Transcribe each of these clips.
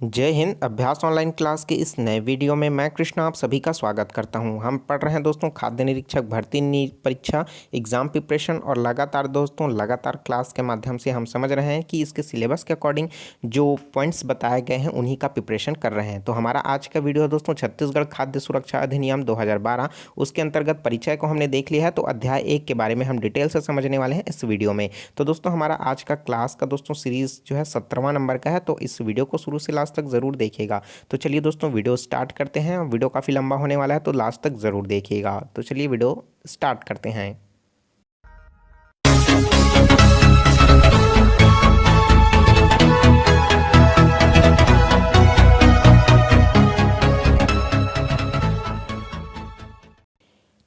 जय हिंद। अभ्यास online class के इस नए वीडियो में मैं कृष्णा आप सभी का स्वागत करता हूं। हम पढ़ रहे हैं दोस्तों खाद्य निरीक्षक भर्ती परीक्षा एग्जाम प्रिपरेशन और लगातार क्लास के माध्यम से हम समझ रहे हैं कि इसके सिलेबस के अकॉर्डिंग जो पॉइंट्स बताए गए हैं उन्हीं का प्रिपरेशन कर रहे हैं। तो हमारा आज का वीडियो दोस्तों छत्तीसगढ़ खाद्य सुरक्षा अधिनियम 2012 उसके अंतर्गत परिचय को हमने देख लिया है। तो अध्याय 1 के बारे में हम डिटेल से समझने वाले हैं इस वीडियो में। तो दोस्तों हमारा आज का क्लास का दोस्तों सीरीज जो है 17वां नंबर का है, तो इस वीडियो को शुरू से लास्ट तक ज़रूर देखिएगा। तो चलिए दोस्तों वीडियो स्टार्ट करते हैं। वीडियो काफ़ी लंबा होने वाला है तो लास्ट तक ज़रूर देखिएगा। तो चलिए वीडियो स्टार्ट करते हैं।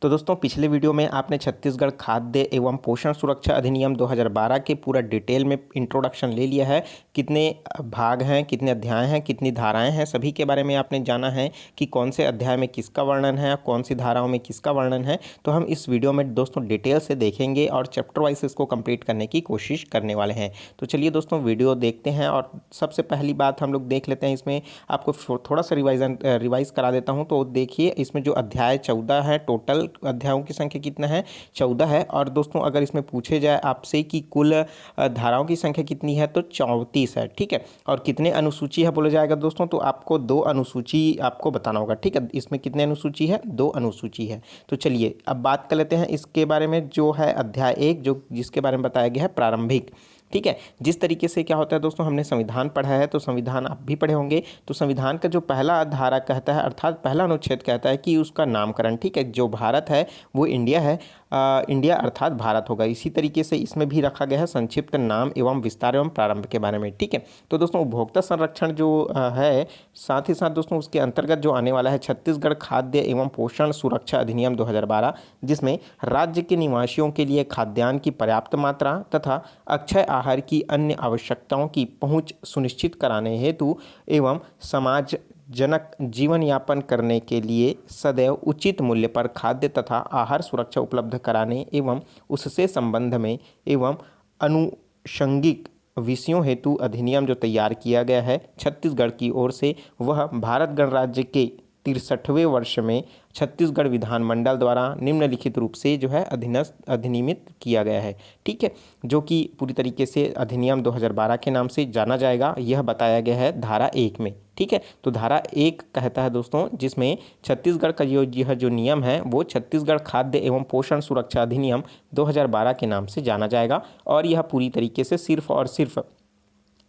तो दोस्तों पिछले वीडियो में आपने छत्तीसगढ़ खाद्य एवं पोषण सुरक्षा अधिनियम 2012 के पूरा डिटेल में इंट्रोडक्शन ले लिया है। कितने भाग हैं, कितने अध्याय हैं, कितनी धाराएं हैं, सभी के बारे में आपने जाना है कि कौन से अध्याय में किसका वर्णन है, कौन सी धाराओं में किसका वर्णन है। तो हम इस वीडियो में दोस्तों डिटेल से देखेंगे और चैप्टर वाइज इसको कंप्लीट करने की कोशिश करने वाले हैं। तो चलिए दोस्तों वीडियो देखते हैं। और सबसे पहली बात हम लोग देख लेते हैं, इसमें आपको थोड़ा सा रिवाइज करा देता हूँ। तो देखिए इसमें जो अध्याय 14 है, टोटल अध्यायों की संख्या कितना है, 14 है। और दोस्तों अगर इसमें पूछे जाए आपसे कि कुल धाराओं की संख्या कितनी है तो 34 है। ठीक है। और कितने अनुसूची है बोला जाएगा दोस्तों, तो आपको 2 अनुसूची आपको बताना होगा। ठीक है। इसमें कितने अनुसूची है, 2 अनुसूची है। तो चलिए अब बात कर लेते हैं इसके बारे में, जो है अध्याय 1 जो जिसके बारे में बताया गया है प्रारंभिक। ठीक है। जिस तरीके से क्या होता है दोस्तों, हमने संविधान पढ़ा है तो संविधान आप भी पढ़े होंगे। तो संविधान का जो पहला धारा कहता है, अर्थात पहला अनुच्छेद कहता है कि उसका नामकरण, ठीक है, जो भारत है वो इंडिया है, इंडिया अर्थात भारत होगा। इसी तरीके से इसमें भी रखा गया है संक्षिप्त नाम एवं विस्तार एवं प्रारंभ के बारे में। ठीक है। तो दोस्तों उपभोक्ता संरक्षण जो है, साथ ही साथ दोस्तों उसके अंतर्गत जो आने वाला है छत्तीसगढ़ खाद्य एवं पोषण सुरक्षा अधिनियम 2012, जिसमें राज्य के निवासियों के लिए खाद्यान्न की पर्याप्त मात्रा तथा अक्षय आहार की अन्य आवश्यकताओं की पहुंच सुनिश्चित कराने हेतु एवं समाज जनक जीवन यापन करने के लिए सदैव उचित मूल्य पर खाद्य तथा आहार सुरक्षा उपलब्ध कराने एवं उससे संबंध में एवं अनुषंगिक विषयों हेतु अधिनियम जो तैयार किया गया है छत्तीसगढ़ की ओर से, वह भारत गणराज्य के 63वें वर्ष में छत्तीसगढ़ विधानमंडल द्वारा निम्नलिखित रूप से जो है अधिनियमित किया गया है। ठीक है। जो कि पूरी तरीके से अधिनियम 2012 के नाम से जाना जाएगा, यह बताया गया है धारा 1 में। ठीक है। तो धारा 1 कहता है दोस्तों, जिसमें छत्तीसगढ़ का यह जो नियम है वो छत्तीसगढ़ खाद्य एवं पोषण सुरक्षा अधिनियम 2012 के नाम से जाना जाएगा। और यह पूरी तरीके से सिर्फ और सिर्फ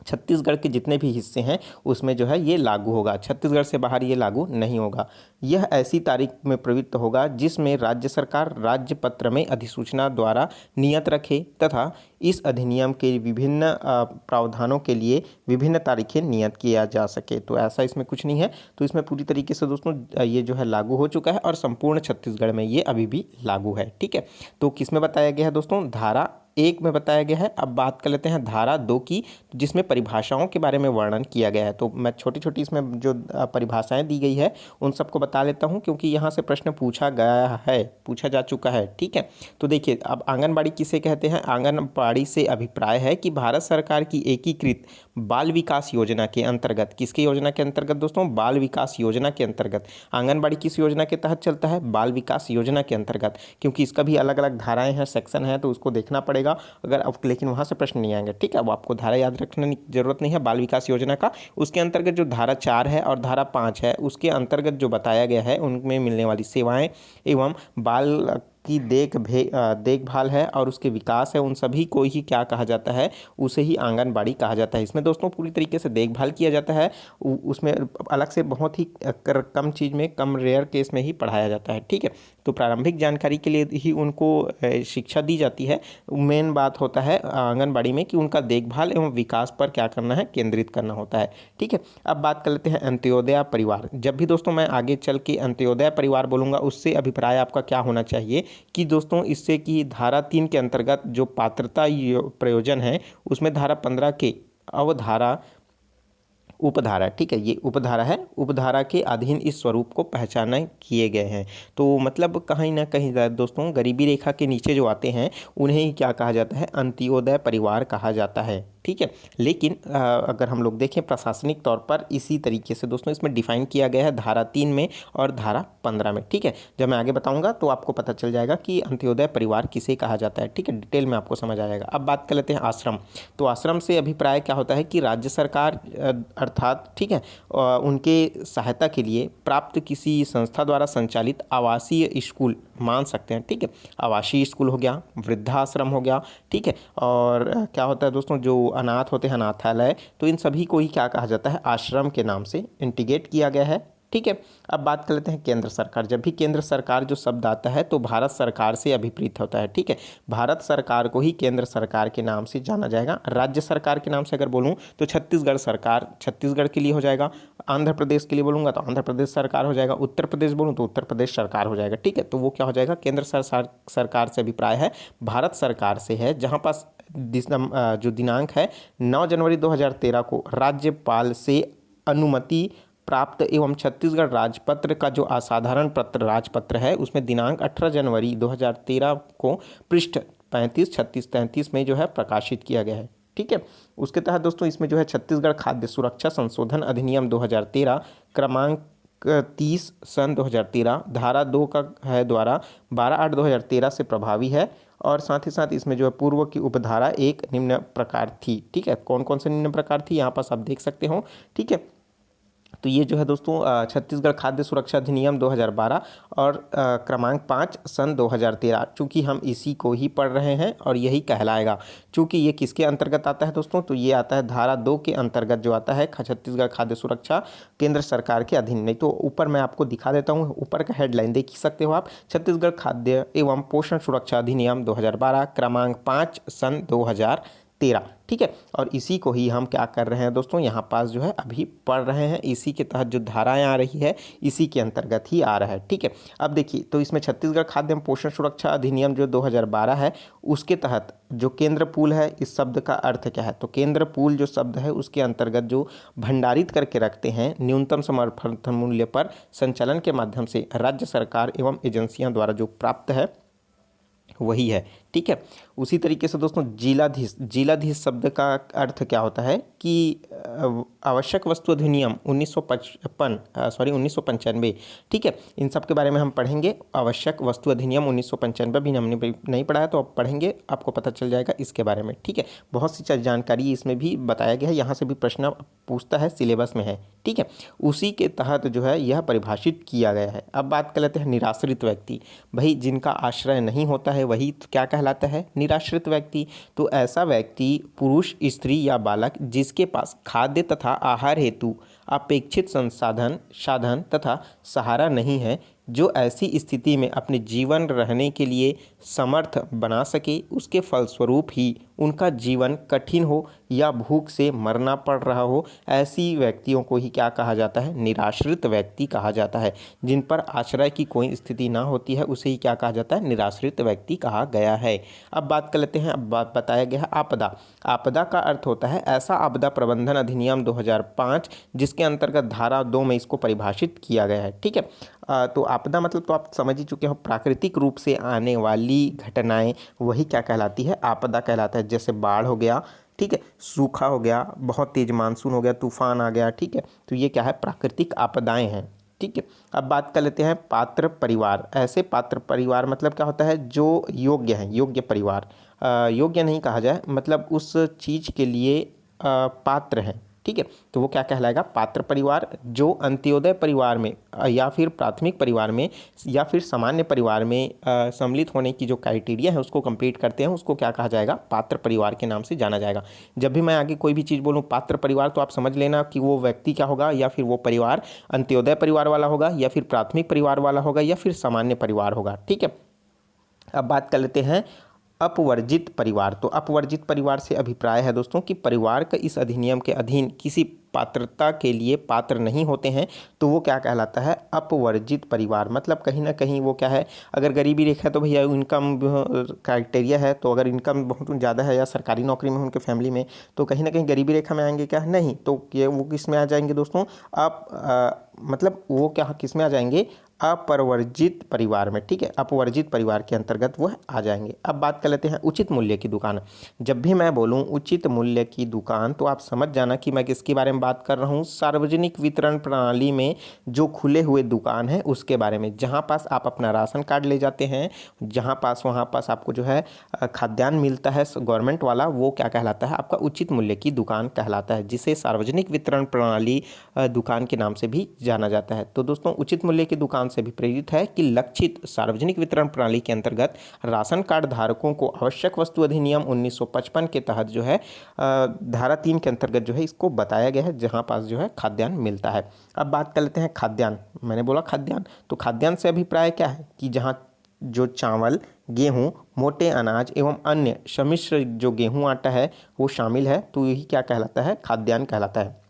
छत्तीसगढ़ के जितने भी हिस्से हैं उसमें जो है ये लागू होगा, छत्तीसगढ़ से बाहर ये लागू नहीं होगा। यह ऐसी तारीख में प्रवृत्त होगा जिसमें राज्य सरकार राज्य पत्र में अधिसूचना द्वारा नियत रखे तथा इस अधिनियम के विभिन्न प्रावधानों के लिए विभिन्न तारीखें नियत किया जा सके। तो ऐसा इसमें कुछ नहीं है। तो इसमें पूरी तरीके से दोस्तों ये जो है लागू हो चुका है और संपूर्ण छत्तीसगढ़ में ये अभी भी लागू है। ठीक है। तो किस में बताया गया है दोस्तों, धारा 1 में बताया गया है। अब बात कर लेते हैं धारा 2 की, जिसमें परिभाषाओं के बारे में वर्णन किया गया है। तो मैं छोटी छोटी इसमें जो परिभाषाएं दी गई है उन सबको बता लेता हूं, क्योंकि यहाँ से प्रश्न पूछा जा चुका है। ठीक है। तो देखिए अब आंगनबाड़ी किसे कहते हैं। आंगनबाड़ी से अभिप्राय है कि भारत सरकार की एकीकृत बाल विकास योजना के अंतर्गत, किसके योजना के अंतर्गत दोस्तों, बाल विकास योजना के अंतर्गत। आंगनबाड़ी किस योजना के तहत चलता है, बाल विकास योजना के अंतर्गत, क्योंकि इसका भी अलग अलग धाराएं हैं, सेक्शन है, तो उसको देखना पड़ेगा अगर अब, लेकिन वहां से प्रश्न नहीं आएंगे। ठीक है। अब आपको धारा याद रखने की जरूरत नहीं है बाल विकास योजना का। उसके अंतर्गत जो धारा 4 है और धारा 5 है, उसके अंतर्गत जो बताया गया है उनमें मिलने वाली सेवाएं एवं बाल की देखभाल है और उसके विकास है, उन सभी को ही क्या कहा जाता है, उसे ही आंगनबाड़ी कहा जाता है। इसमें दोस्तों पूरी तरीके से देखभाल किया जाता है, उसमें अलग से बहुत ही कम चीज़ में, कम रेयर केस में ही पढ़ाया जाता है। ठीक है। तो प्रारंभिक जानकारी के लिए ही उनको शिक्षा दी जाती है। मेन बात होता है आंगनबाड़ी में कि उनका देखभाल एवं विकास पर क्या करना है, केंद्रित करना होता है। ठीक है। अब बात कर लेते हैं अंत्योदय परिवार। जब भी दोस्तों मैं आगे चल के अंत्योदय परिवार बोलूँगा, उससे अभिप्राय आपका क्या होना चाहिए कि दोस्तों इससे कि धारा 3 के अंतर्गत जो पात्रता प्रयोजन है उसमें धारा 15 के अवधारा उपधारा, ठीक है, ये उपधारा है, उपधारा के अधीन इस स्वरूप को पहचाना किए गए हैं। तो मतलब कहीं ना कहीं दोस्तों गरीबी रेखा के नीचे जो आते हैं उन्हें ही क्या कहा जाता है, अंत्योदय परिवार कहा जाता है। ठीक है। लेकिन अगर हम लोग देखें प्रशासनिक तौर पर इसी तरीके से दोस्तों इसमें डिफाइन किया गया है धारा 3 में और धारा 15 में, ठीक है। जब मैं आगे बताऊंगा तो आपको पता चल जाएगा कि अंत्योदय परिवार किसे कहा जाता है, ठीक है, डिटेल में आपको समझ आ जाएगा। अब बात कर लेते हैं आश्रम। तो आश्रम से अभिप्राय क्या होता है कि राज्य सरकार अर्थात, ठीक है, उनके सहायता के लिए प्राप्त किसी संस्था द्वारा संचालित आवासीय स्कूल मान सकते हैं, ठीक है। आवासीय स्कूल हो गया, वृद्धाश्रम हो गया, ठीक है। और क्या होता है दोस्तों, जो अनाथ होते हैं अनाथालय, तो इन सभी को ही क्या कहा जाता है, आश्रम के नाम से इंटीग्रेट किया गया है, ठीक है। अब बात कर लेते हैं केंद्र सरकार। जब भी केंद्र सरकार जो शब्द आता है तो भारत सरकार से अभिप्रेत होता है, ठीक है। भारत सरकार को ही केंद्र सरकार के नाम से जाना जाएगा। राज्य सरकार के नाम से अगर बोलूँ तो छत्तीसगढ़ सरकार छत्तीसगढ़ के लिए हो जाएगा, आंध्र प्रदेश के लिए बोलूँगा तो आंध्र प्रदेश सरकार हो जाएगा, उत्तर प्रदेश बोलूँ तो उत्तर प्रदेश सरकार हो जाएगा, ठीक है। तो वो क्या हो जाएगा, केंद्र सरकार से अभिप्राय है भारत सरकार से है, जहाँ पास जो दिनांक है 9 जनवरी 2013 को राज्यपाल से अनुमति प्राप्त एवं छत्तीसगढ़ राजपत्र का जो असाधारण पत्र राजपत्र है उसमें दिनांक 18 जनवरी 2013 को पृष्ठ 35, 36, 33 में जो है प्रकाशित किया गया है, ठीक है। उसके तहत दोस्तों इसमें जो है छत्तीसगढ़ खाद्य सुरक्षा संशोधन अधिनियम 2013 क्रमांक 30 सन 2013 धारा 2 का है द्वारा 12/8/2013 से प्रभावी है। और साथ ही साथ इसमें जो है पूर्व की उपधारा एक निम्न प्रकार थी, ठीक है। कौन कौन से निम्न प्रकार थी यहाँ पास आप देख सकते हो, ठीक है। तो ये जो है दोस्तों छत्तीसगढ़ खाद्य सुरक्षा अधिनियम 2012 और क्रमांक 5 सन 2013, चूँकि हम इसी को ही पढ़ रहे हैं और यही कहलाएगा। चूँकि ये किसके अंतर्गत आता है दोस्तों, तो ये आता है धारा 2 के अंतर्गत जो आता है छत्तीसगढ़ खाद्य सुरक्षा केंद्र सरकार के अधीन। नहीं तो ऊपर मैं आपको दिखा देता हूँ, ऊपर का हेडलाइन देख सकते हो आप, छत्तीसगढ़ खाद्य एवं पोषण सुरक्षा अधिनियम 2012 क्रमांक 5 सन 2013, ठीक है। और इसी को ही हम क्या कर रहे हैं दोस्तों, यहाँ पास जो है अभी पढ़ रहे हैं, इसी के तहत जो धाराएं आ रही है इसी के अंतर्गत ही आ रहा है, ठीक है। अब देखिए, तो इसमें छत्तीसगढ़ खाद्य एवं पोषण सुरक्षा अधिनियम जो 2012 है उसके तहत जो केंद्र पूल है, इस शब्द का अर्थ क्या है, तो केंद्र पूल जो शब्द है उसके अंतर्गत जो भंडारित करके रखते हैं न्यूनतम समर्थन मूल्य पर संचालन के माध्यम से राज्य सरकार एवं एजेंसियां द्वारा जो प्राप्त है वही है, ठीक है। उसी तरीके से दोस्तों जिलाधीश शब्द का अर्थ क्या होता है कि आवश्यक वस्तु अधिनियम 1995, ठीक है। इन सब के बारे में हम पढ़ेंगे। आवश्यक वस्तु अधिनियम 1995 भी हमने नहीं पढ़ा है तो अब पढ़ेंगे, आपको पता चल जाएगा इसके बारे में, ठीक है। बहुत सी जानकारी इसमें भी बताया गया है, यहाँ से भी प्रश्न पूछता है, सिलेबस में है, ठीक है। उसी के तहत जो है यह परिभाषित किया गया है। अब बात कर लेते हैं निराश्रित व्यक्ति। भाई जिनका आश्रय नहीं होता है वही तो क्या कहलाता है, निराश्रित व्यक्ति। तो ऐसा व्यक्ति पुरुष, स्त्री या बालक जिसके पास खाद्य तथा आहार हेतु अपेक्षित साधन तथा सहारा नहीं है, जो ऐसी स्थिति में अपने जीवन रहने के लिए समर्थ बना सके, उसके फलस्वरूप ही उनका जीवन कठिन हो या भूख से मरना पड़ रहा हो, ऐसी व्यक्तियों को ही क्या कहा जाता है, निराश्रित व्यक्ति कहा जाता है। जिन पर आश्रय की कोई स्थिति ना होती है उसे ही क्या कहा जाता है, निराश्रित व्यक्ति कहा गया है। अब बात कर लेते हैं, अब बात बताया गया है आपदा। आपदा का अर्थ होता है ऐसा आपदा प्रबंधन अधिनियम 2005 जिसके अंतर्गत धारा 2 में इसको परिभाषित किया गया है, ठीक है। तो आपदा मतलब तो आप समझ ही चुके हो, प्राकृतिक रूप से आने वाली घटनाएं वही क्या कहलाती है, आपदा कहलाता है। जैसे बाढ़ हो गया, ठीक है, सूखा हो गया, बहुत तेज मानसून हो गया, तूफान आ गया, ठीक है। तो ये क्या है, प्राकृतिक आपदाएं हैं, ठीक है। अब बात कर लेते हैं पात्र परिवार। ऐसे पात्र परिवार मतलब क्या होता है, जो योग्य है, योग्य परिवार, योग्य नहीं कहा जाए, मतलब उस चीज़ के लिए पात्र हैं, ठीक है। तो वो क्या कहलाएगा, पात्र परिवार। जो अंत्योदय परिवार में या फिर प्राथमिक परिवार में या फिर सामान्य परिवार में सम्मिलित होने की जो क्राइटेरिया है उसको कंप्लीट करते हैं, उसको क्या कहा जाएगा, पात्र परिवार के नाम से जाना जाएगा। जब भी मैं आगे कोई भी चीज़ बोलूँ पात्र परिवार तो आप समझ लेना कि वो व्यक्ति क्या होगा, या फिर वो परिवार अंत्योदय परिवार वाला होगा, या फिर प्राथमिक परिवार वाला होगा, या फिर सामान्य परिवार होगा, ठीक है। अब बात कर लेते हैं अपवर्जित परिवार। तो अपवर्जित परिवार से अभिप्राय है दोस्तों कि परिवार का इस अधिनियम के अधीन किसी पात्रता के लिए पात्र नहीं होते हैं, तो वो क्या कहलाता है, अपवर्जित परिवार। मतलब कहीं ना कहीं वो क्या है, अगर गरीबी रेखा है तो भैया इनकम क्राइटेरिया है, तो अगर इनकम बहुत ज़्यादा है या सरकारी नौकरी में उनके फैमिली में, तो कहीं ना कहीं गरीबी रेखा में आएंगे क्या, नहीं। तो ये वो किस में आ जाएंगे दोस्तों, आप मतलब वो क्या किस में आ जाएंगे, अपवर्जित परिवार में, ठीक है, अपवर्जित परिवार के अंतर्गत वो आ जाएंगे। अब बात कर लेते हैं उचित मूल्य की दुकान। जब भी मैं बोलूं उचित मूल्य की दुकान तो आप समझ जाना कि मैं किसके बारे में बात कर रहा हूं। सार्वजनिक वितरण प्रणाली में जो खुले हुए दुकान है उसके बारे में, जहां पास आप अपना राशन कार्ड ले जाते हैं, जहां पास वहां पास आपको जो है खाद्यान्न मिलता है गवर्नमेंट वाला, वो क्या कहलाता है, आपका उचित मूल्य की दुकान कहलाता है, जिसे सार्वजनिक वितरण प्रणाली दुकान के नाम से भी जाना जाता है। तो दोस्तों उचित मूल्य की दुकान से भी प्रेरित है कि लक्षित सार्वजनिक वितरण प्रणाली के अंतर्गत राशन कार्ड धारकों को आवश्यक वस्तु अधिनियम 1955 के तहत जो है धारा 3 के अंतर्गत जो है इसको बताया गया है, जहां पास जो है खाद्यान्न मिलता है। अब बात कर लेते हैं खाद्यान्न। मैंने बोला खाद्यान्न, तो खाद्यान्न से अभिप्राय क्या है कि जहां जो चावल, गेहूं, मोटे अनाज एवं अन्य सम्मिश्र जो गेहूं आटा है वो शामिल है, तो यही क्या कहलाता है, खाद्यान्न कहलाता है।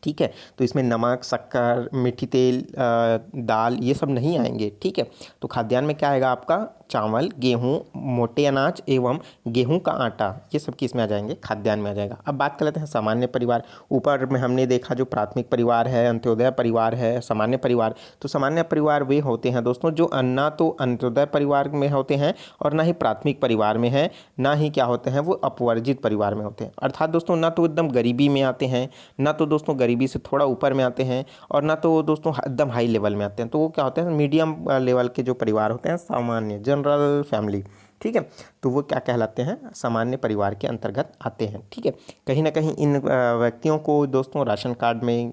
ठीक है, तो इसमें नमक, शक्कर, मीठी तेल, दाल ये सब नहीं आएंगे। ठीक है, तो खाद्यान्न में क्या आएगा आपका, चावल, गेहूं, मोटे अनाज एवं गेहूं का आटा, ये सब किस में आ जाएंगे, खाद्यान्न में आ जाएगा। अब बात कर लेते हैं सामान्य परिवार। ऊपर में हमने देखा जो प्राथमिक परिवार है, अंत्योदय परिवार है, सामान्य परिवार। तो सामान्य परिवार वे होते हैं दोस्तों जो ना तो अंत्योदय परिवार में होते हैं और ना ही प्राथमिक परिवार में है, ना ही क्या होते हैं वो अपवर्जित परिवार में होते हैं। अर्थात दोस्तों ना तो एकदम गरीबी में आते हैं, ना तो दोस्तों गरीबी से थोड़ा ऊपर में आते हैं, और ना तो दोस्तों एकदम हाई लेवल में आते हैं। तो वो क्या होते हैं, मीडियम लेवल के जो परिवार होते हैं, सामान्य जनरल फैमिली। ठीक है, तो वो क्या कहलाते हैं, सामान्य परिवार के अंतर्गत आते हैं। ठीक है, कहीं ना कहीं इन व्यक्तियों को दोस्तों राशन कार्ड में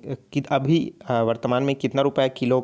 अभी वर्तमान में कितना रुपए किलो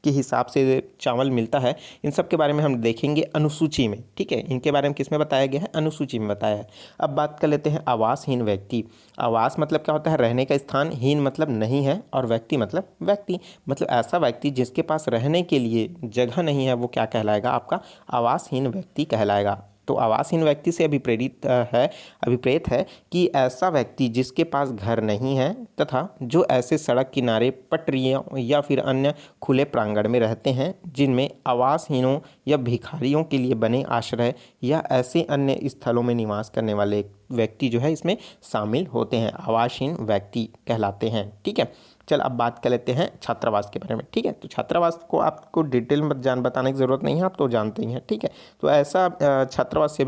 के हिसाब से चावल मिलता है, इन सब के बारे में हम देखेंगे अनुसूची में। ठीक है, इनके बारे में किस में बताया गया है, अनुसूची में बताया है। अब बात कर लेते हैं आवासहीन व्यक्ति। आवास मतलब क्या होता है, रहने का स्थान, हीन मतलब नहीं है, और व्यक्ति मतलब ऐसा व्यक्ति जिसके पास रहने के लिए जगह नहीं है, वो क्या कहलाएगा, आपका आवासहीन व्यक्ति कहलाएगा। तो आवासहीन व्यक्ति से अभिप्रेत है कि ऐसा व्यक्ति जिसके पास घर नहीं है तथा जो ऐसे सड़क किनारे, पटरियों या फिर अन्य खुले प्रांगण में रहते हैं, जिनमें आवासहीनों या भिखारियों के लिए बने आश्रय या ऐसे अन्य स्थलों में निवास करने वाले व्यक्ति जो है इसमें शामिल होते हैं, आवासहीन व्यक्ति कहलाते हैं। ठीक है, चल अब बात कर लेते हैं छात्रावास के बारे में। ठीक है, तो छात्रावास को आपको डिटेल में बताने की ज़रूरत नहीं है, आप तो जानते ही हैं। ठीक है, तो ऐसा छात्रावास से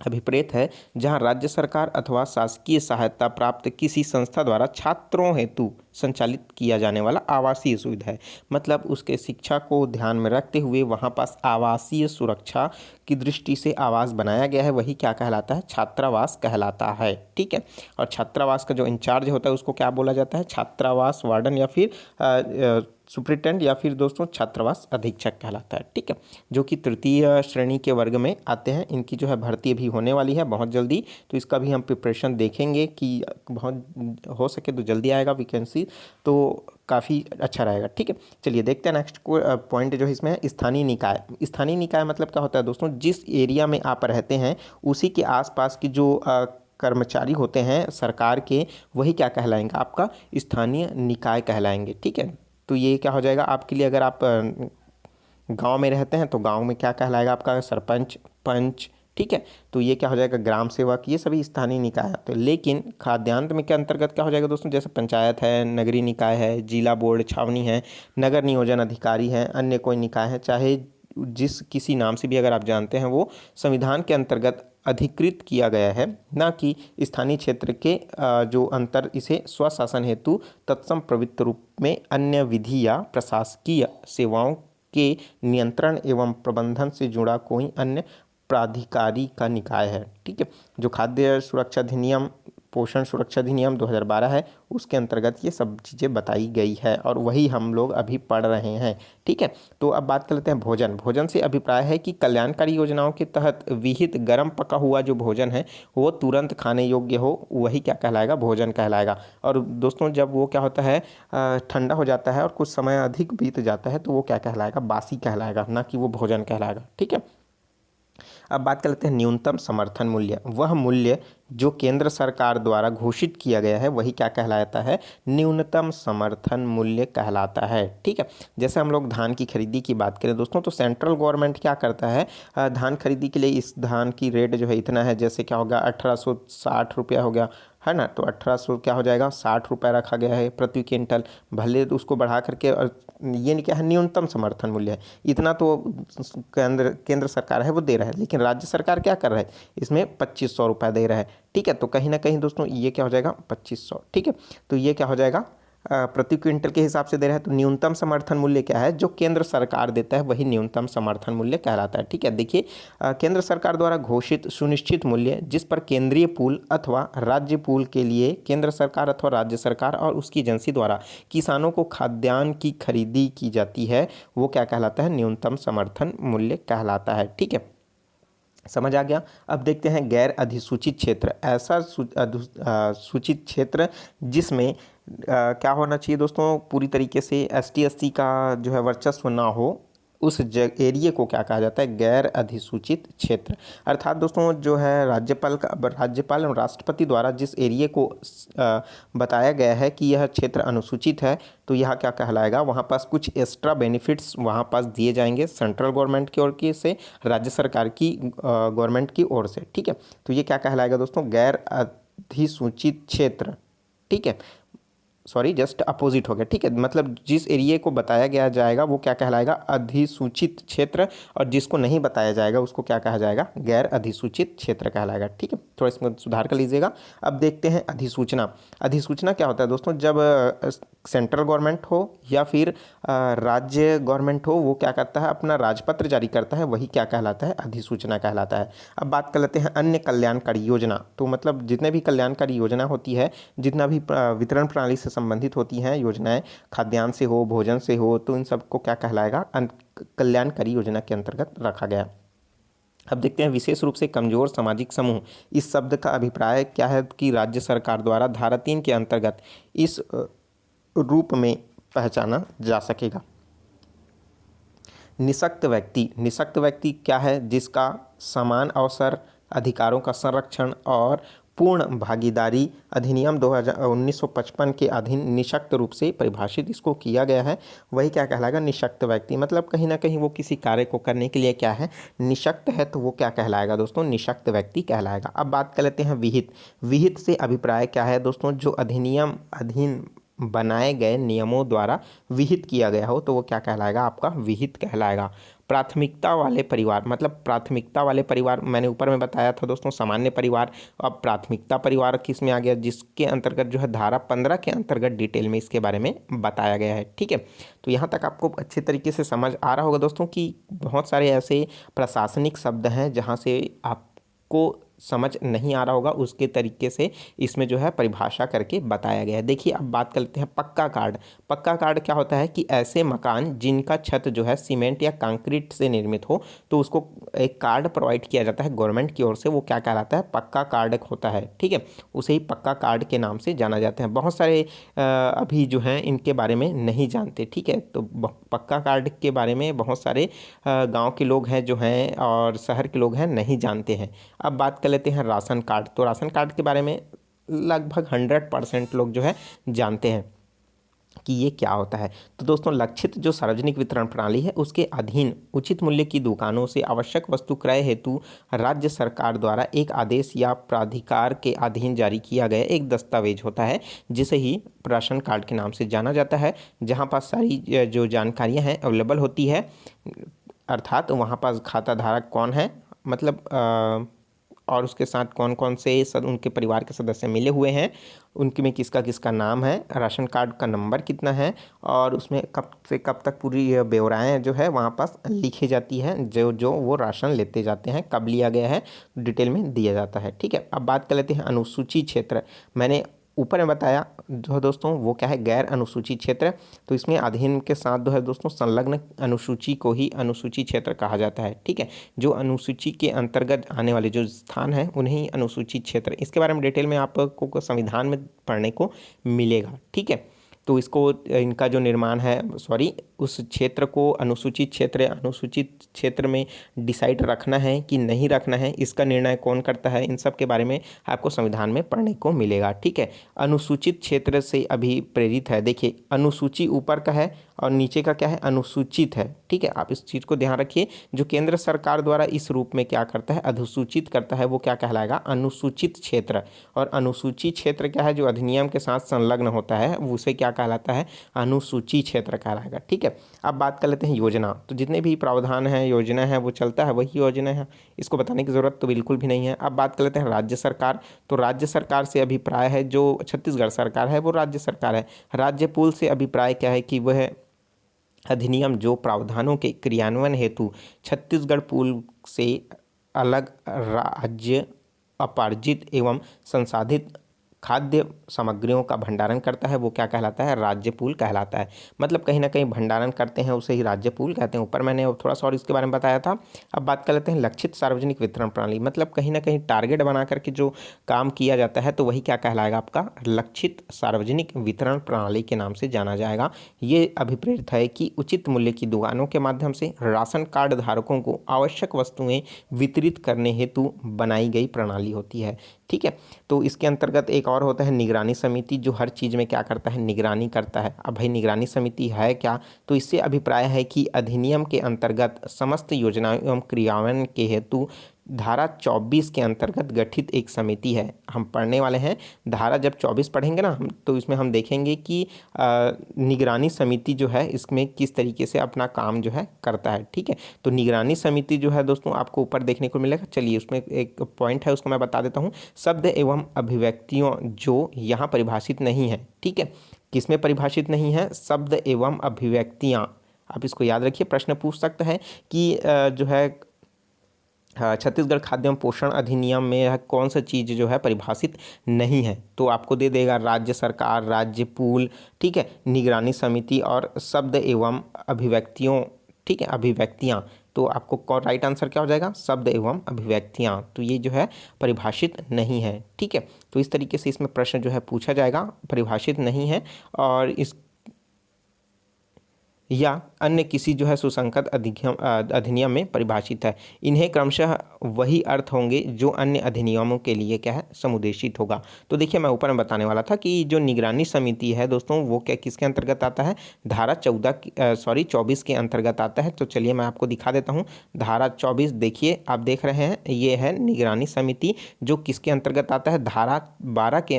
अभिप्रेत है जहां राज्य सरकार अथवा शासकीय सहायता प्राप्त किसी संस्था द्वारा छात्रों हेतु संचालित किया जाने वाला आवासीय सुविधा है। मतलब उसके शिक्षा को ध्यान में रखते हुए वहां पास आवासीय सुरक्षा की दृष्टि से आवास बनाया गया है, वही क्या कहलाता है, छात्रावास कहलाता है। ठीक है, और छात्रावास का जो इंचार्ज होता है उसको क्या बोला जाता है, छात्रावास वार्डन या फिर सुप्रिटेंडेंट या फिर दोस्तों छात्रावास अधीक्षक कहलाता है। ठीक है, जो कि तृतीय श्रेणी के वर्ग में आते हैं। इनकी जो है भर्ती अभी होने वाली है बहुत जल्दी, तो इसका भी हम प्रिपरेशन देखेंगे कि बहुत हो सके तो जल्दी आएगा वैकेंसी, तो काफ़ी अच्छा रहेगा। ठीक है, चलिए देखते हैं नेक्स्ट पॉइंट जो इसमें है, स्थानीय निकाय। स्थानीय निकाय मतलब क्या होता है दोस्तों, जिस एरिया में आप रहते हैं उसी के आसपास की जो कर्मचारी होते हैं सरकार के, वही क्या कहलाएंगे, आपका स्थानीय निकाय कहलाएंगे। ठीक है, तो ये क्या हो जाएगा आपके लिए, अगर आप गांव में रहते हैं तो गांव में क्या कहलाएगा, आपका सरपंच, पंच। ठीक है, तो ये क्या हो जाएगा, ग्राम सेवक, ये सभी स्थानीय निकाय आते हैं। लेकिन खाद्यान्न में के अंतर्गत क्या हो जाएगा दोस्तों, जैसे पंचायत है, नगरीय निकाय है, जिला बोर्ड छावनी है, नगर नियोजन अधिकारी है, अन्य कोई निकाय है, चाहे जिस किसी नाम से भी अगर आप जानते हैं, वो संविधान के अंतर्गत अधिकृत किया गया है, ना कि स्थानीय क्षेत्र के जो अंतर इसे स्वशासन हेतु तत्सम प्रवृत्त रूप में अन्य विधि या प्रशासकीय सेवाओं के नियंत्रण एवं प्रबंधन से जुड़ा कोई अन्य प्राधिकारी का निकाय है। ठीक है, जो खाद्य सुरक्षा अधिनियम, पोषण सुरक्षा अधिनियम 2012 है, उसके अंतर्गत ये सब चीज़ें बताई गई है और वही हम लोग अभी पढ़ रहे हैं। ठीक है, तो अब बात कर लेते हैं भोजन। भोजन से अभिप्राय है कि कल्याणकारी योजनाओं के तहत विहित गर्म पका हुआ जो भोजन है वो तुरंत खाने योग्य हो, वही क्या कहलाएगा, भोजन कहलाएगा। और दोस्तों जब वो क्या होता है, ठंडा हो जाता है और कुछ समय अधिक बीत जाता है, तो वो क्या कहलाएगा, बासी कहलाएगा, ना कि वो भोजन कहलाएगा। ठीक है, अब बात कर लेते हैं न्यूनतम समर्थन मूल्य। वह मूल्य जो केंद्र सरकार द्वारा घोषित किया गया है वही क्या कहलाता है, न्यूनतम समर्थन मूल्य कहलाता है। ठीक है, जैसे हम लोग धान की खरीदी की बात करें दोस्तों, तो सेंट्रल गवर्नमेंट क्या करता है, धान खरीदी के लिए इस धान की रेट जो है इतना है, जैसे क्या होगा 1860 रुपया हो गया, है ना। तो 1800 क्या हो जाएगा, 60 रुपये रखा गया है प्रति क्विंटल। भले तो उसको बढ़ा करके, और ये नहीं क्या है, न्यूनतम समर्थन मूल्य है, इतना तो केंद्र सरकार है वो दे रहा है, लेकिन राज्य सरकार क्या कर रहा है, इसमें 2500 रुपये दे रहा है। ठीक है, तो कहीं ना कहीं दोस्तों ये क्या हो जाएगा, 2500। ठीक है, तो ये क्या हो जाएगा, प्रति क्विंटल के हिसाब से दे रहा है। तो न्यूनतम समर्थन मूल्य क्या है, जो केंद्र सरकार देता है वही न्यूनतम समर्थन मूल्य कहलाता है। ठीक है, देखिए केंद्र सरकार द्वारा घोषित सुनिश्चित मूल्य जिस पर केंद्रीय पूल अथवा राज्य पूल के लिए केंद्र सरकार अथवा राज्य सरकार और उसकी एजेंसी द्वारा किसानों को खाद्यान्न की खरीदी की जाती है, वो क्या कहलाता है, न्यूनतम समर्थन मूल्य कहलाता है। ठीक है, समझ आ गया। अब देखते हैं गैर अधिसूचित क्षेत्र, ऐसा सूचित क्षेत्र जिसमें क्या होना चाहिए दोस्तों, पूरी तरीके से एसटी एससी का जो है वर्चस्व ना हो, उस एरिए को क्या कहा जाता है, गैर अधिसूचित क्षेत्र। अर्थात दोस्तों जो है राज्यपाल और राष्ट्रपति द्वारा जिस एरिए को बताया गया है कि यह क्षेत्र अनुसूचित है, तो यह क्या कहलाएगा, वहाँ पास कुछ एक्स्ट्रा बेनिफिट्स वहाँ पास दिए जाएंगे सेंट्रल गवर्नमेंट की ओर की से, राज्य सरकार की गवर्नमेंट की ओर से। ठीक है, तो ये क्या कहलाएगा दोस्तों, गैर अधिसूचित क्षेत्र। ठीक है, सॉरी जस्ट अपोजिट हो गया। ठीक है, मतलब जिस एरिया को बताया गया जाएगा वो क्या कहलाएगा, अधिसूचित क्षेत्र, और जिसको नहीं बताया जाएगा उसको क्या कहा जाएगा, गैर अधिसूचित क्षेत्र कहलाएगा। ठीक है, थोड़ा इसमें सुधार कर लीजिएगा। अब देखते हैं अधिसूचना। अधिसूचना क्या होता है दोस्तों, जब सेंट्रल गवर्नमेंट हो या फिर राज्य गवर्नमेंट हो, वो क्या करता है, अपना राजपत्र जारी करता है, वही क्या कहलाता है, अधिसूचना कहलाता है। अब बात कर लेते हैं अन्य कल्याणकारी योजना। तो मतलब जितने भी कल्याणकारी योजना होती है, जितना भी वितरण प्रणाली से संबंधित होती हैं योजनाएं, खाद्यान्न से हो, भोजन से हो, तो इन सबको क्या कहलाएगा, कल्याणकारी योजना के अंतर्गत रखा गया। अब देखते हैं विशेष रूप से कमजोर सामाजिक समूह, इस शब्द का अभिप्राय क्या है कि राज्य सरकार द्वारा धारा 3 के अंतर्गत इस रूप में पहचाना जा सकेगा। निःशक्त व्यक्ति, निःशक्त व्यक्ति क्या है, जिसका समान अवसर, अधिकारों का संरक्षण और पूर्ण भागीदारी अधिनियम 1955 के अधीन निःशक्त रूप से परिभाषित इसको किया गया है, वही क्या कहलाएगा, निःशक्त व्यक्ति। मतलब कहीं ना कहीं वो किसी कार्य को करने के लिए क्या है, निःशक्त है, तो वो क्या कहलाएगा दोस्तों, निःशक्त व्यक्ति कहलाएगा। अब बात कर लेते हैं विहित। विहित से अभिप्राय क्या है दोस्तों, जो अधीन बनाए गए नियमों द्वारा विहित किया गया हो, तो वो क्या कहलाएगा, आपका विहित कहलाएगा। प्राथमिकता वाले परिवार, मतलब प्राथमिकता वाले परिवार मैंने ऊपर में बताया था दोस्तों, सामान्य परिवार। अब प्राथमिकता परिवार किस में आ गया, जिसके अंतर्गत जो है धारा 15 के अंतर्गत डिटेल में इसके बारे में बताया गया है। ठीक है, तो यहाँ तक आपको अच्छे तरीके से समझ आ रहा होगा दोस्तों कि बहुत सारे ऐसे प्रशासनिक शब्द हैं जहाँ से आपको समझ नहीं आ रहा होगा, उसके तरीके से इसमें जो है परिभाषा करके बताया गया है। देखिए अब बात कर लेते हैं पक्का कार्ड। पक्का कार्ड क्या होता है कि ऐसे मकान जिनका छत जो है सीमेंट या कंक्रीट से निर्मित हो, तो उसको एक कार्ड प्रोवाइड किया जाता है गवर्नमेंट की ओर से, वो क्या कहलाता है, पक्का कार्ड होता है। ठीक है, उसे ही पक्का कार्ड के नाम से जाना जाता है। बहुत सारे अभी जो हैं इनके बारे में नहीं जानते। ठीक है, तो पक्का कार्ड के बारे में बहुत सारे गाँव के लोग हैं जो हैं और शहर के लोग हैं नहीं जानते हैं। अब बात लेते हैं राशन कार्ड। तो राशन कार्ड के बारे में लगभग 100% लोग जो है जानते हैं कि ये क्या होता है। तो दोस्तों लक्षित जो सार्वजनिक वितरण प्रणाली है, उसके अधीन उचित मूल्य की दुकानों से आवश्यक वस्तु क्रय हेतु राज्य सरकार द्वारा एक आदेश या प्राधिकार के अधीन जारी किया गया एक दस्तावेज होता है, जिसे ही राशन कार्ड के नाम से जाना जाता है, जहाँ पास सारी जो जानकारियाँ हैं अवेलेबल होती है। अर्थात वहाँ पास खाता धारक कौन है, मतलब और उसके साथ कौन कौन से उनके परिवार के सदस्य मिले हुए हैं, उनके में किसका किसका नाम है, राशन कार्ड का नंबर कितना है, और उसमें कब से कब तक पूरी ब्यौराएँ जो है वहाँ पास लिखी जाती हैं, जो वो राशन लेते जाते हैं, कब लिया गया है, डिटेल में दिया जाता है। ठीक है, अब बात कर लेते हैं अनुसूची क्षेत्र। मैंने ऊपर में बताया जो दोस्तों वो क्या है, गैर अनुसूचित क्षेत्र। तो इसमें अधीन के साथ जो है दोस्तों संलग्न अनुसूची को ही अनुसूची क्षेत्र कहा जाता है। ठीक है, जो अनुसूची के अंतर्गत आने वाले जो स्थान हैं उन्हें अनुसूचित क्षेत्र, इसके बारे में डिटेल में आपको संविधान में पढ़ने को मिलेगा। ठीक है, तो इसको इनका जो निर्माण है उस क्षेत्र को अनुसूचित क्षेत्र में डिसाइड रखना है कि नहीं रखना है, इसका निर्णय कौन करता है, इन सब के बारे में आपको संविधान में पढ़ने को मिलेगा। ठीक है, अनुसूचित क्षेत्र से अभी प्रेरित है। देखिए, अनुसूची ऊपर का है और नीचे का क्या है, अनुसूचित है। ठीक है, आप इस चीज़ को ध्यान रखिए। जो केंद्र सरकार द्वारा इस रूप में क्या करता है, अधिसूचित करता है, वो क्या कहलाएगा, अनुसूचित क्षेत्र। और अनुसूचित क्षेत्र क्या है, जो अधिनियम के साथ संलग्न होता है, वो उसे क्या कहलाता है, अनुसूची क्षेत्र कहलाएगा। ठीक है, अब बात कर लेते हैं योजना। तो जितने भी प्रावधान हैं, योजना है, वो चलता है वही योजना है, इसको बताने की ज़रूरत तो बिल्कुल भी नहीं है। अब बात कर लेते हैं राज्य सरकार। तो राज्य सरकार से अभिप्राय है, जो छत्तीसगढ़ सरकार है वो राज्य सरकार है। राज्य पूल से अभिप्राय क्या है कि वह अधिनियम जो प्रावधानों के क्रियान्वयन हेतु छत्तीसगढ़ पूल से अलग राज्य अपार्जित एवं संसाधित खाद्य सामग्रियों का भंडारण करता है, वो क्या कहलाता है, राज्य पूल कहलाता है। मतलब कहीं ना कहीं भंडारण करते हैं उसे ही राज्य पूल कहते हैं। ऊपर मैंने थोड़ा सा और इसके बारे में बताया था। अब बात कर लेते हैं लक्षित सार्वजनिक वितरण प्रणाली। मतलब कहीं ना कहीं टारगेट बना करके जो काम किया जाता है, तो वही क्या कहलाएगा, आपका लक्षित सार्वजनिक वितरण प्रणाली के नाम से जाना जाएगा। ये अभिप्रेत है कि उचित मूल्य की दुकानों के माध्यम से राशन कार्ड धारकों को आवश्यक वस्तुएं वितरित करने हेतु बनाई गई प्रणाली होती है। ठीक है, तो इसके अंतर्गत एक और होता है निगरानी समिति, जो हर चीज़ में क्या करता है, निगरानी करता है। अब भाई निगरानी समिति है क्या, तो इससे अभिप्राय है कि अधिनियम के अंतर्गत समस्त योजनाओं एवं क्रियान्वयन के हेतु धारा 24 के अंतर्गत गठित एक समिति है। हम पढ़ने वाले हैं धारा, जब 24 पढ़ेंगे ना हम, तो इसमें हम देखेंगे कि निगरानी समिति जो है इसमें किस तरीके से अपना काम जो है करता है। ठीक है, तो निगरानी समिति जो है दोस्तों आपको ऊपर देखने को मिलेगा। चलिए, उसमें एक पॉइंट है, उसको मैं बता देता हूँ। शब्द एवं अभिव्यक्तियों जो यहाँ परिभाषित नहीं है। ठीक है, किसमें परिभाषित नहीं है, शब्द एवं अभिव्यक्तियाँ। आप इसको याद रखिए, प्रश्न पूछ सकता है कि जो है छत्तीसगढ़ खाद्य एवं पोषण अधिनियम में कौन सा चीज़ जो है परिभाषित नहीं है, तो आपको दे देगा राज्य सरकार, राज्य पूल, ठीक है, निगरानी समिति और शब्द एवं अभिव्यक्तियों। ठीक है, अभिव्यक्तियाँ, तो आपको कौन राइट आंसर क्या हो जाएगा, शब्द एवं अभिव्यक्तियाँ। तो ये जो है परिभाषित नहीं है। ठीक है, तो इस तरीके से इसमें प्रश्न जो है पूछा जाएगा, परिभाषित नहीं है और इस या अन्य किसी जो है सुसंगत अधिनियम में परिभाषित है। इन्हें क्रमशः वही अर्थ होंगे जो अन्य अधिनियमों के लिए क्या है, समुदेशित होगा। तो देखिए, मैं ऊपर में बताने वाला था कि जो निगरानी समिति है दोस्तों, वो क्या किसके अंतर्गत आता है, धारा 24 के अंतर्गत आता है। तो चलिए मैं आपको दिखा देता हूँ। धारा 24 देखिए, आप देख रहे हैं, ये है निगरानी समिति, जो किसके अंतर्गत आता है, धारा 12 के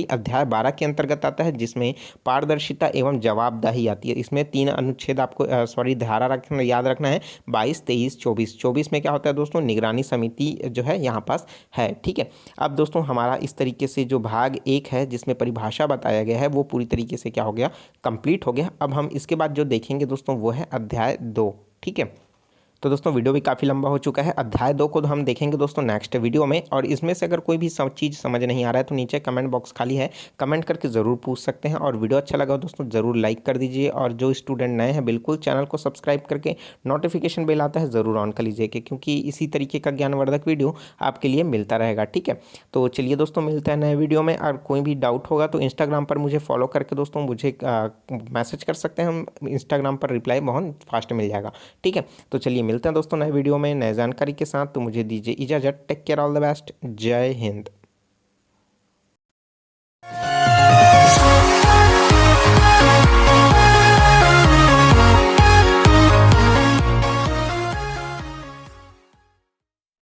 अध्याय 12 के अंतर्गत आता है, जिसमें पारदर्शिता एवं जवाबदेही आती है। इसमें 3 अनुच्छेद आपको धारा रखना, याद रखना है, 22, 23, 24। 24 में क्या होता है दोस्तों, निगरानी समिति जो है यहाँ पास है। ठीक है, अब दोस्तों हमारा इस तरीके से जो भाग 1 है जिसमें परिभाषा बताया गया है, वो पूरी तरीके से क्या हो गया, कंप्लीट हो गया। अब हम इसके बाद जो देखेंगे दोस्तों, वो है अध्याय 2। ठीक है, तो दोस्तों वीडियो भी काफ़ी लंबा हो चुका है। अध्याय 2 को हम देखेंगे दोस्तों नेक्स्ट वीडियो में। और इसमें से अगर कोई भी सब चीज़ समझ नहीं आ रहा है, तो नीचे कमेंट बॉक्स खाली है, कमेंट करके ज़रूर पूछ सकते हैं। और वीडियो अच्छा लगा हो दोस्तों, ज़रूर लाइक कर दीजिए। और जो स्टूडेंट नए हैं, बिल्कुल चैनल को सब्सक्राइब करके नोटिफिकेशन बेल आता है ज़रूर ऑन कर लीजिए, क्योंकि इसी तरीके का ज्ञानवर्धक वीडियो आपके लिए मिलता रहेगा। ठीक है, तो चलिए दोस्तों, मिलते हैं नए वीडियो में। और कोई भी डाउट होगा तो इंस्टाग्राम पर मुझे फॉलो करके दोस्तों मुझे मैसेज कर सकते हैं। हम इंस्टाग्राम पर रिप्लाई बहुत फास्ट मिल जाएगा। ठीक है, तो चलिए मिलते हैं दोस्तों नए वीडियो में नए जानकारी के साथ। तो मुझे दीजिए इजाज़त। Take care, all the best, जय हिंद।